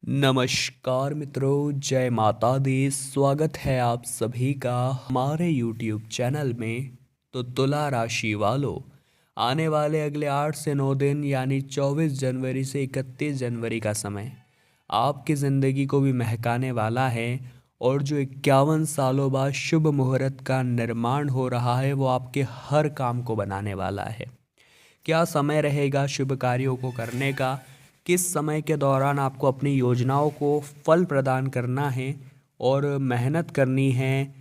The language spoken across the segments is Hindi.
नमस्कार मित्रों, जय माता दी। स्वागत है आप सभी का हमारे YouTube चैनल में। तो तुला राशि वालों, आने वाले अगले 8 से 9 दिन यानी 24 जनवरी से 31 जनवरी का समय आपकी ज़िंदगी को भी महकाने वाला है। और जो 51 सालों बाद शुभ मुहूर्त का निर्माण हो रहा है वो आपके हर काम को बनाने वाला है। क्या समय रहेगा शुभ कार्यों को करने का, किस समय के दौरान आपको अपनी योजनाओं को फल प्रदान करना है और मेहनत करनी है,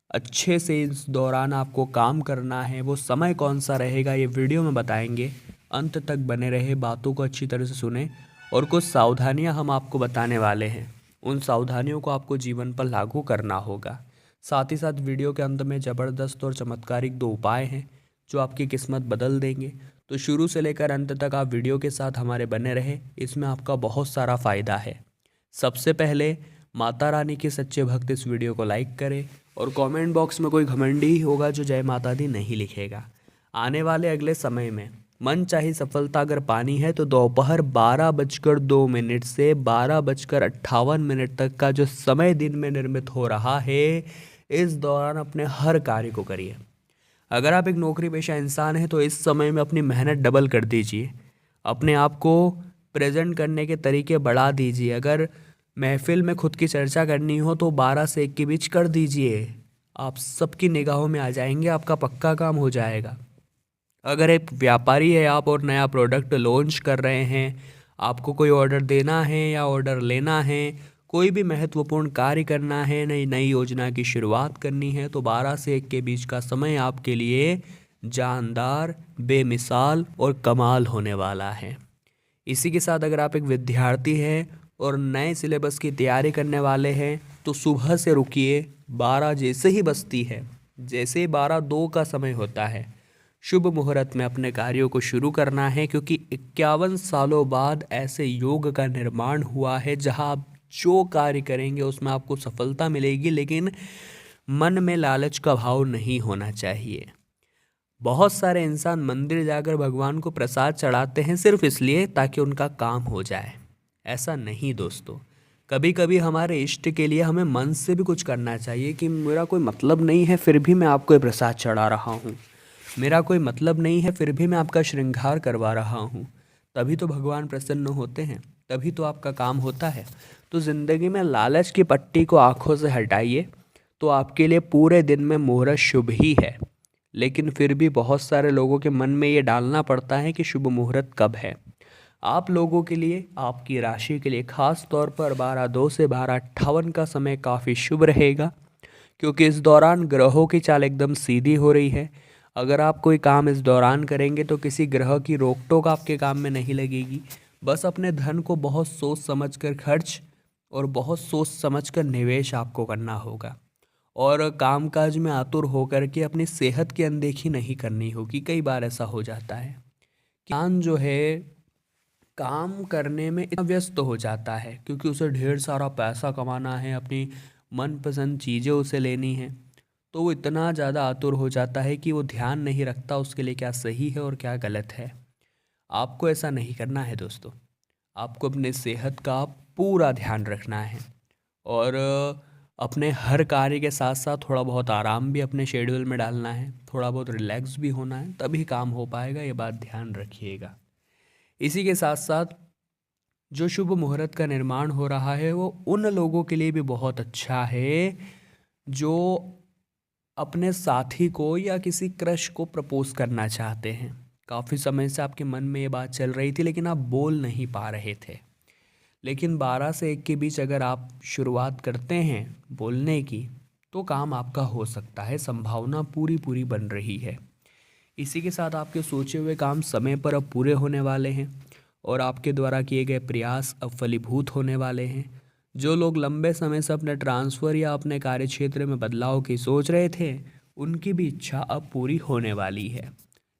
अच्छे से इस दौरान आपको काम करना है, वो समय कौन सा रहेगा ये वीडियो में बताएंगे। अंत तक बने रहे, बातों को अच्छी तरह से सुने और कुछ सावधानियां हम आपको बताने वाले हैं। उन सावधानियों को आपको जीवन पर लागू करना होगा। साथ ही साथ वीडियो के अंत में ज़बरदस्त और चमत्कारिक 2 उपाय हैं जो आपकी किस्मत बदल देंगे। तो शुरू से लेकर अंत तक आप वीडियो के साथ हमारे बने रहे, इसमें आपका बहुत सारा फ़ायदा है। सबसे पहले माता रानी के सच्चे भक्त इस वीडियो को लाइक करें और कमेंट बॉक्स में कोई घमंडी ही होगा जो जय माता दी नहीं लिखेगा। आने वाले अगले समय में मन चाही सफलता अगर पानी है तो दोपहर 12:02 से 12:58 तक का जो समय दिन में निर्मित हो रहा है, इस दौरान अपने हर कार्य को करिए। अगर आप एक नौकरी पेशा इंसान हैं तो इस समय में अपनी मेहनत डबल कर दीजिए, अपने आप को प्रेजेंट करने के तरीके बढ़ा दीजिए। अगर महफिल में खुद की चर्चा करनी हो तो 12 से 1 के बीच कर दीजिए, आप सबकी निगाहों में आ जाएंगे, आपका पक्का काम हो जाएगा। अगर एक व्यापारी है आप और नया प्रोडक्ट लॉन्च कर रहे हैं, आपको कोई ऑर्डर देना है या ऑर्डर लेना है, कोई भी महत्वपूर्ण कार्य करना है, नई नई योजना की शुरुआत करनी है, तो 12 से 1 के बीच का समय आपके लिए जानदार, बेमिसाल और कमाल होने वाला है। इसी के साथ अगर आप एक विद्यार्थी हैं और नए सिलेबस की तैयारी करने वाले हैं तो सुबह से रुकिए, 12 जैसे ही बजती है, जैसे 12:02 का समय होता है, शुभ मुहूर्त में अपने कार्यों को शुरू करना है, क्योंकि 51 सालों बाद ऐसे योग का निर्माण हुआ है जहां आप जो कार्य करेंगे उसमें आपको सफलता मिलेगी, लेकिन मन में लालच का भाव नहीं होना चाहिए। बहुत सारे इंसान मंदिर जाकर भगवान को प्रसाद चढ़ाते हैं सिर्फ इसलिए ताकि उनका काम हो जाए। ऐसा नहीं दोस्तों, कभी कभी हमारे इष्ट के लिए हमें मन से भी कुछ करना चाहिए कि मेरा कोई मतलब नहीं है फिर भी मैं आपको ये प्रसाद चढ़ा रहा हूँ, मेरा कोई मतलब नहीं है फिर भी मैं आपका श्रृंगार करवा रहा हूँ। तभी तो भगवान प्रसन्न होते हैं, तभी तो आपका काम होता है। तो ज़िंदगी में लालच की पट्टी को आंखों से हटाइए, तो आपके लिए पूरे दिन में मुहूर्त शुभ ही है। लेकिन फिर भी बहुत सारे लोगों के मन में ये डालना पड़ता है कि शुभ मुहूर्त कब है। आप लोगों के लिए, आपकी राशि के लिए खास तौर पर 12:02 से 12:58 का समय काफ़ी शुभ रहेगा, क्योंकि इस दौरान ग्रहों की चाल एकदम सीधी हो रही है। अगर आप कोई काम इस दौरान करेंगे तो किसी ग्रह की रोक टोक आपके काम में नहीं लगेगी। बस अपने धन को बहुत सोच समझ कर खर्च और बहुत सोच समझ कर निवेश आपको करना होगा। और कामकाज में आतुर होकर के अपनी सेहत की अनदेखी नहीं करनी होगी। कई बार ऐसा हो जाता है कि इंसान जो है काम करने में इतना व्यस्त हो जाता है क्योंकि उसे ढेर सारा पैसा कमाना है, अपनी मनपसंद चीज़ें उसे लेनी है, तो वो इतना ज़्यादा आतुर हो जाता है कि वो ध्यान नहीं रखता उसके लिए क्या सही है और क्या गलत है। आपको ऐसा नहीं करना है दोस्तों, आपको अपने सेहत का पूरा ध्यान रखना है और अपने हर कार्य के साथ साथ थोड़ा बहुत आराम भी अपने शेड्यूल में डालना है, थोड़ा बहुत रिलैक्स भी होना है, तभी काम हो पाएगा, ये बात ध्यान रखिएगा। इसी के साथ साथ जो शुभ मुहूर्त का निर्माण हो रहा है वो उन लोगों के लिए भी बहुत अच्छा है जो अपने साथी को या किसी क्रश को प्रपोज करना चाहते हैं। काफ़ी समय से आपके मन में ये बात चल रही थी लेकिन आप बोल नहीं पा रहे थे, लेकिन 12 से 1 के बीच अगर आप शुरुआत करते हैं बोलने की तो काम आपका हो सकता है, संभावना पूरी पूरी बन रही है। इसी के साथ आपके सोचे हुए काम समय पर अब पूरे होने वाले हैं और आपके द्वारा किए गए प्रयास अब फलीभूत होने वाले हैं। जो लोग लंबे समय से अपने ट्रांसफ़र या अपने कार्य क्षेत्र में बदलाव की सोच रहे थे, उनकी भी इच्छा अब पूरी होने वाली है।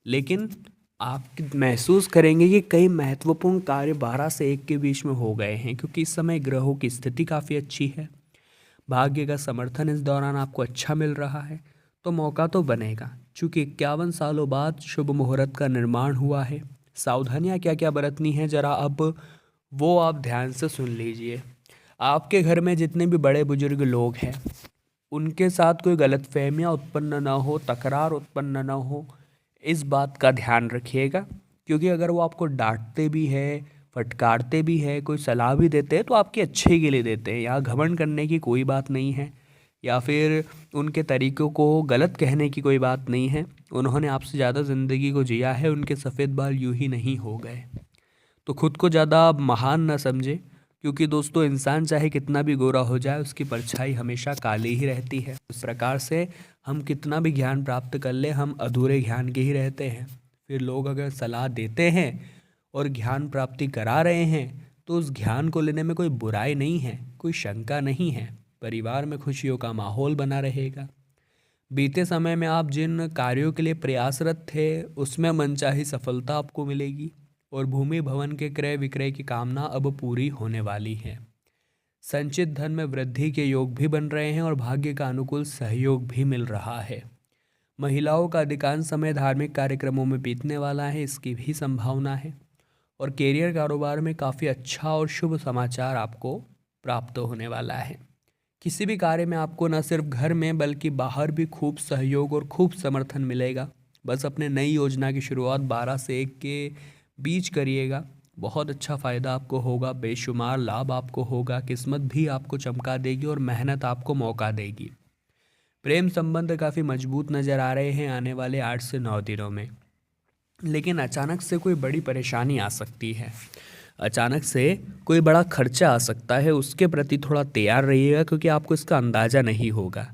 लेकिन आप महसूस करेंगे कि कई महत्वपूर्ण कार्य 12 से 1 के बीच में हो गए हैं, क्योंकि इस समय ग्रहों की स्थिति काफ़ी अच्छी है, भाग्य का समर्थन इस दौरान आपको अच्छा मिल रहा है, तो मौका तो बनेगा। चूँकि 51 सालों बाद शुभ मुहूर्त का निर्माण हुआ है, सावधानियाँ क्या क्या बरतनी है ज़रा अब वो आप ध्यान से सुन लीजिए। आपके घर में जितने भी बड़े बुजुर्ग लोग हैं उनके साथ कोई गलतफहमियां उत्पन्न ना हो, तकरार उत्पन्न ना हो, इस बात का ध्यान रखिएगा। क्योंकि अगर वो आपको डांटते भी है, फटकारते भी है, कोई सलाह भी देते हैं तो आपके अच्छे के लिए देते हैं। यहाँ घमंड करने की कोई बात नहीं है या फिर उनके तरीक़ों को गलत कहने की कोई बात नहीं है। उन्होंने आपसे ज़्यादा ज़िंदगी को जिया है, उनके सफ़ेद बाल यूं ही नहीं हो गए। तो खुद को ज़्यादा महान ना समझे, क्योंकि दोस्तों इंसान चाहे कितना भी गोरा हो जाए उसकी परछाई हमेशा काली ही रहती है। इस प्रकार से हम कितना भी ज्ञान प्राप्त कर ले, हम अधूरे ज्ञान के ही रहते हैं। फिर लोग अगर सलाह देते हैं और ज्ञान प्राप्ति करा रहे हैं तो उस ज्ञान को लेने में कोई बुराई नहीं है, कोई शंका नहीं है। परिवार में खुशियों का माहौल बना रहेगा। बीते समय में आप जिन कार्यों के लिए प्रयासरत थे उसमें मनचाही सफलता आपको मिलेगी और भूमि भवन के क्रय विक्रय की कामना अब पूरी होने वाली है। संचित धन में वृद्धि के योग भी बन रहे हैं और भाग्य का अनुकूल सहयोग भी मिल रहा है। महिलाओं का अधिकांश समय धार्मिक कार्यक्रमों में बीतने वाला है, इसकी भी संभावना है। और कैरियर कारोबार में काफ़ी अच्छा और शुभ समाचार आपको प्राप्त होने वाला है। किसी भी कार्य में आपको न सिर्फ घर में बल्कि बाहर भी खूब सहयोग और खूब समर्थन मिलेगा। बस अपने नई योजना की शुरुआत 12 से 1 के बीच करिएगा, बहुत अच्छा फ़ायदा आपको होगा, बेशुमार लाभ आपको होगा, किस्मत भी आपको चमका देगी और मेहनत आपको मौका देगी। प्रेम संबंध काफ़ी मजबूत नज़र आ रहे हैं आने वाले 8 से 9 दिनों में। लेकिन अचानक से कोई बड़ी परेशानी आ सकती है, अचानक से कोई बड़ा खर्चा आ सकता है, उसके प्रति थोड़ा तैयार रहिएगा क्योंकि आपको इसका अंदाज़ा नहीं होगा।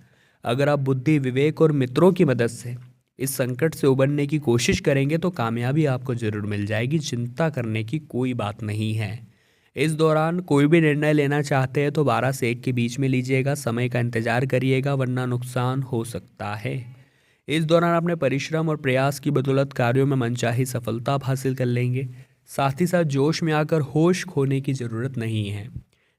अगर आप बुद्धि, विवेक और मित्रों की मदद से इस संकट से उबरने की कोशिश करेंगे तो कामयाबी आपको ज़रूर मिल जाएगी, चिंता करने की कोई बात नहीं है। इस दौरान कोई भी निर्णय लेना चाहते हैं तो 12 से 1 के बीच में लीजिएगा, समय का इंतज़ार करिएगा वरना नुकसान हो सकता है। इस दौरान अपने परिश्रम और प्रयास की बदौलत कार्यों में मनचाही सफलता आप हासिल कर लेंगे। साथ ही साथ जोश में आकर होश खोने की ज़रूरत नहीं है।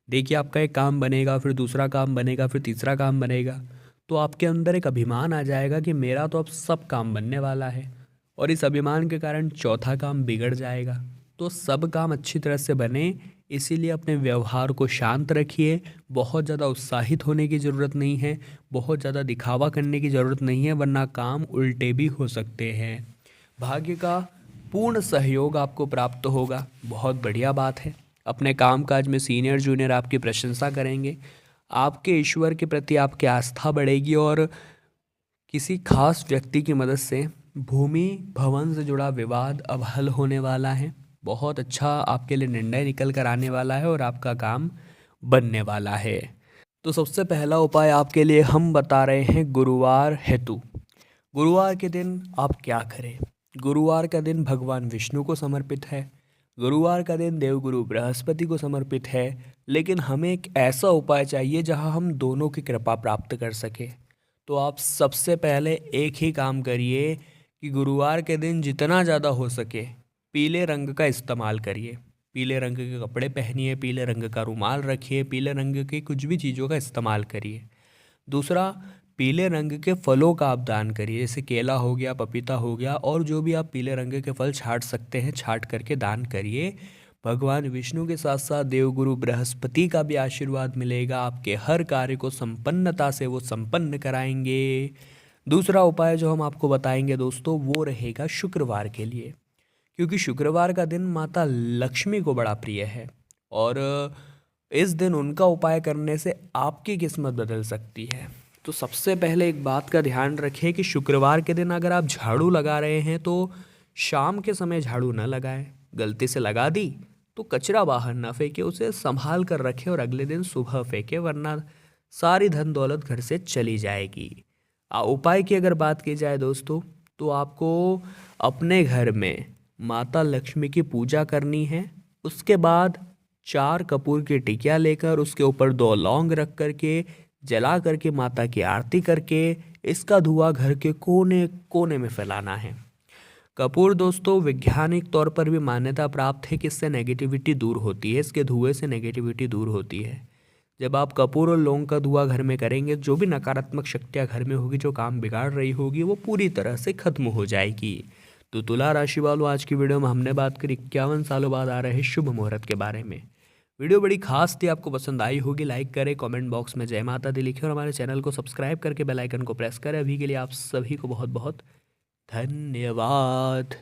देखिए, आपका एक काम बनेगा, फिर दूसरा काम बनेगा, फिर तीसरा काम बनेगा, तो आपके अंदर एक अभिमान आ जाएगा कि मेरा तो अब सब काम बनने वाला है और इस अभिमान के कारण चौथा काम बिगड़ जाएगा। तो सब काम अच्छी तरह से बने, इसीलिए अपने व्यवहार को शांत रखिए। बहुत ज़्यादा उत्साहित होने की ज़रूरत नहीं है, बहुत ज़्यादा दिखावा करने की ज़रूरत नहीं है, वरना काम उल्टे भी हो सकते हैं। भाग्य का पूर्ण सहयोग आपको प्राप्त होगा, बहुत बढ़िया बात है। अपने कामकाज में सीनियर जूनियर आपकी प्रशंसा करेंगे, आपके ईश्वर के प्रति आपकी आस्था बढ़ेगी और किसी खास व्यक्ति की मदद से भूमि भवन से जुड़ा विवाद अब हल होने वाला है। बहुत अच्छा आपके लिए निर्णय निकल कर आने वाला है और आपका काम बनने वाला है। तो सबसे पहला उपाय आपके लिए हम बता रहे हैं गुरुवार हेतु। गुरुवार के दिन आप क्या करें? गुरुवार का दिन भगवान विष्णु को समर्पित है, गुरुवार का दिन देवगुरु बृहस्पति को समर्पित है। लेकिन हमें एक ऐसा उपाय चाहिए जहां हम दोनों की कृपा प्राप्त कर सके। तो आप सबसे पहले एक ही काम करिए कि गुरुवार के दिन जितना ज़्यादा हो सके पीले रंग का इस्तेमाल करिए। पीले रंग के कपड़े पहनिए, पीले रंग का रुमाल रखिए, पीले रंग की कुछ भी चीज़ों का इस्तेमाल करिए। दूसरा, पीले रंग के फलों का आप दान करिए, जैसे केला हो गया, पपीता हो गया, और जो भी आप पीले रंग के फल छांट सकते हैं छांट करके दान करिए। भगवान विष्णु के साथ साथ देवगुरु बृहस्पति का भी आशीर्वाद मिलेगा, आपके हर कार्य को संपन्नता से वो संपन्न कराएंगे। दूसरा उपाय जो हम आपको बताएंगे दोस्तों वो रहेगा शुक्रवार के लिए, क्योंकि शुक्रवार का दिन माता लक्ष्मी को बड़ा प्रिय है और इस दिन उनका उपाय करने से आपकी किस्मत बदल सकती है। तो सबसे पहले एक बात का ध्यान रखें कि शुक्रवार के दिन अगर आप झाड़ू लगा रहे हैं तो शाम के समय झाड़ू न लगाएं। गलती से लगा दी तो कचरा बाहर ना फेंके, उसे संभाल कर रखें और अगले दिन सुबह फेंके, वरना सारी धन दौलत घर से चली जाएगी। उपाय की अगर बात की जाए दोस्तों तो आपको अपने घर में माता लक्ष्मी की पूजा करनी है। उसके बाद 4 कपूर की टिकिया लेकर उसके ऊपर 2 लौंग रख करके जला करके माता की आरती करके इसका धुआं घर के कोने कोने में फैलाना है। कपूर दोस्तों वैज्ञानिक तौर पर भी मान्यता प्राप्त है कि इससे नेगेटिविटी दूर होती है, इसके धुएं से नेगेटिविटी दूर होती है। जब आप कपूर और लौंग का धुआं घर में करेंगे, जो भी नकारात्मक शक्तियाँ घर में होगी, जो काम बिगाड़ रही होगी, वो पूरी तरह से खत्म हो जाएगी। तो तुला राशि वालों, आज की वीडियो में हमने बात करी 51 सालों बाद आ रहे शुभ मुहूर्त के बारे में। वीडियो बड़ी खास थी, आपको पसंद आई होगी। लाइक करें, कमेंट बॉक्स में जय माता दी लिखें और हमारे चैनल को सब्सक्राइब करके बेल आइकन को प्रेस करें। अभी के लिए आप सभी को बहुत बहुत धन्यवाद।